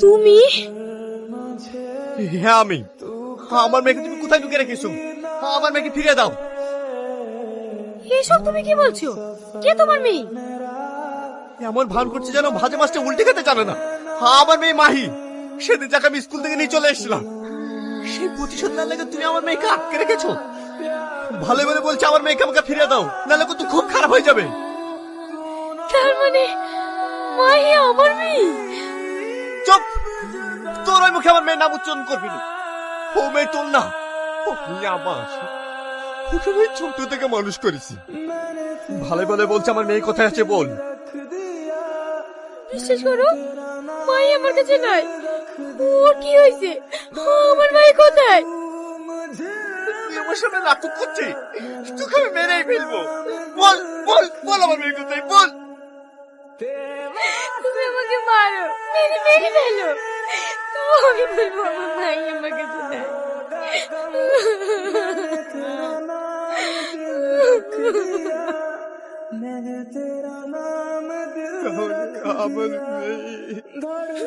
তুমি? হ্যাঁ আমি। আমার মেয়েকে তুমি কোথায় লুকিয়ে রেখেছো? আমার মেয়েকে ফিরিয়ে দাও। এসব তুমি কি বলছো? কে তোমার মেয়ে? এমন ভান করছে যেন ভাজা মাছটা উল্টে খেতে জানে না। আমার মেয়ে মাহি। সেদিন যাকে আমি স্কুল থেকে নিয়ে চলে এসেছিলাম, সেই প্রতিশোধ না লেগে তুমি আমার মেয়েকে আটকে রেখেছো। ভালো বলে বলছে আমার মেয়েকে আমাকে ফিরিয়ে দাও, নাহলে কিন্তু খুব খারাপ হয়ে যাবে। তার মানে মাহি আমার মেয়ে? চুপ! তোর ওই মুখে আমার মেয়ের নাম উচ্চারণ করবি না। ও মেয়ে তোর না, ও মেয়ে আমার। ওকে আমি ছোট থেকে মানুষ করেছি। ভালো বলে বলছে আমার মেয়ে কোথায় আছে বল। বিশ্বাস করো, মাই আমার কাছে নাই। ওর কি হয়েছে? আমার ভাই কোথায়? তুই আমার সামনে নাটক করছিস? তোকে আমি মেরেই ফেলবো। বল বল বল আমার মেয়ে কোথায় বল। তুমি আমাকে মারো, মেরে মেরে ফেলো, তো আমি বলবো আমার ভাই আমার কাছে নাই। তাহলে আমার মেয়ে